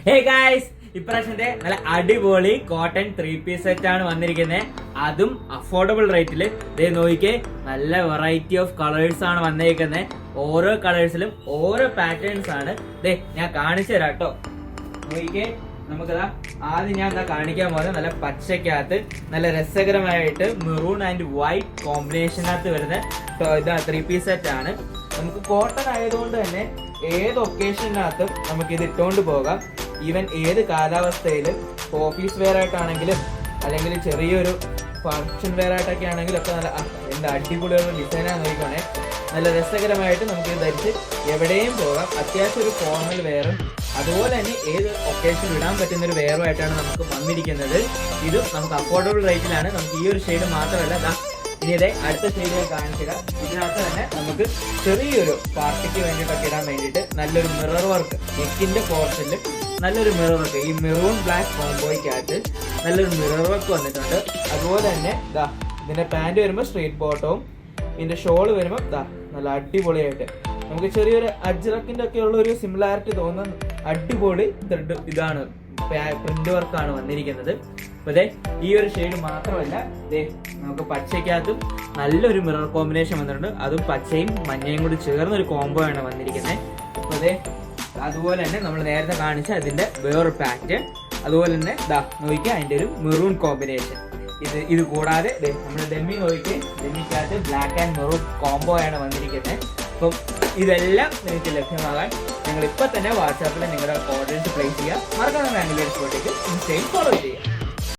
Hey guys, ഇപ്രാവശ്യത്തെ നല്ല അടിപൊളി കോട്ടൺ 3-piece സെറ്റ് ആണ് വന്നിരിക്കുന്നത്. അതും അഫോർഡബിൾ റേറ്റിൽ. നോക്കിക്കേ, നല്ല വെറൈറ്റി ഓഫ് കളേഴ്സ് ആണ് വന്നിരിക്കുന്നത്. ഓരോ കളേഴ്സിലും ഓരോ പാറ്റേൺസ് ആണ്. ഞാൻ കാണിച്ചു തരാം കേട്ടോ. നോക്കിക്കേ, നമുക്കതാ ആദ്യം ഞാൻ കാണിക്കാൻ പോകുന്നത് നല്ല പച്ചക്കകത്ത് നല്ല രസകരമായിട്ട് മെറൂൺ ആൻഡ് വൈറ്റ് കോമ്പിനേഷനകത്ത് വരുന്ന 3-piece സെറ്റ് ആണ്. നമുക്ക് കോട്ടൺ ആയതുകൊണ്ട് തന്നെ ഏത് ഒക്കേഷനകത്തും നമുക്ക് ഇത് ഇട്ടുകൊണ്ട് പോകാം. ഈവൻ ഏത് കാലാവസ്ഥയിലും ഓഫീസ് വെയർ ആയിട്ടാണെങ്കിലും അല്ലെങ്കിൽ ചെറിയൊരു ഫങ്ഷൻ വെയർ ആയിട്ടൊക്കെ ആണെങ്കിലും ഒക്കെ നല്ല എന്താ അടിപൊളിയുള്ള ഡിസൈനാണ്. നോക്കിക്കോണേ, നല്ല രസകരമായിട്ട് നമുക്ക് ഇത് ധരിച്ച് എവിടെയും പോകാം. അത്യാവശ്യം ഒരു ഫോർമൽ വെയറും അതുപോലെ തന്നെ ഏത് ഒക്കേഷനിൽ ഇടാൻ പറ്റുന്ന ഒരു വെയറുമായിട്ടാണ് നമുക്ക് വന്നിരിക്കുന്നത്. ഇതും നമുക്ക് അഫോർഡബിൾ റേറ്റിലാണ്. നമുക്ക് ഈ ഒരു ഷെയ്ഡ് മാത്രമല്ല, ഇനി ഇതേ അടുത്ത ഷെയ്ഡ് കാണിച്ചില്ല. ഇതിനകത്ത് തന്നെ നമുക്ക് ചെറിയൊരു പാർട്ടിക്ക് വേണ്ടിയിട്ടൊക്കെ ഇടാൻ വേണ്ടിയിട്ട് നല്ലൊരു മിറർ വർക്ക്, നെക്കിന്റെ പോർഷനിൽ നല്ലൊരു മിറർ വർക്ക്, ഈ മെറൂൺ ബ്ലാക്ക് കോംബോയ്ക്കകത്ത് നല്ലൊരു മിറർ വർക്ക് വന്നിട്ടുണ്ട്. അതുപോലെ തന്നെ ഇതിന്റെ പാന്റ് വരുമ്പോൾ സ്ട്രെയിറ്റ് ബോട്ടവും ഇതിന്റെ ഷോള് വരുമ്പോൾ നല്ല അടിപൊളിയായിട്ട് നമുക്ക് ചെറിയൊരു അജ്രക്കിന്റെ ഒക്കെ ഉള്ള ഒരു സിമിലാരിറ്റി തോന്നുന്ന അടിപൊളി ത്രെഡ് ഇതാണ്, പ്രിന്റ് വർക്കാണ് വന്നിരിക്കുന്നത്. അപ്പൊ ഈ ഒരു ഷെയ്ഡ് മാത്രമല്ല, നമുക്ക് പച്ചയ്ക്കകത്തും നല്ലൊരു മിറർ കോമ്പിനേഷൻ വന്നിട്ടുണ്ട്. അതും പച്ചയും മഞ്ഞയും കൂടി ചേർന്നൊരു കോംബോ ആണ് വന്നിരിക്കുന്നത്. അപ്പൊ അതുപോലെ തന്നെ നമ്മൾ നേരത്തെ കാണിച്ച അതിന്റെ വേറൊരു പാറ്റേൺ, അതുപോലെ തന്നെ നോക്കിയാൽ അതിന്റെ ഒരു മെറൂൺ കോമ്പിനേഷൻ. ഇത് കൂടാതെ നമ്മുടെ ഡെമ്മി നോക്കിയാൽ ഡെമ്മിക്കകത്ത് ബ്ലാക്ക് ആൻഡ് മെറൂൺ കോംബോ ആണ് വന്നിരിക്കുന്നത്. അപ്പം ഇതെല്ലാം നിങ്ങൾക്ക് ലഭ്യമാകാൻ നിങ്ങൾ ഇപ്പൊ തന്നെ വാട്സാപ്പിൽ നിങ്ങളുടെ ഓർഡേഴ്സ് പ്ലേസ് ചെയ്യുക. മറക്കാതെ മാംഗലൂർ സ്പോട്ടിലേക്ക് ഇൻസ്റ്റയിൽ ഫോളോ ചെയ്യുക.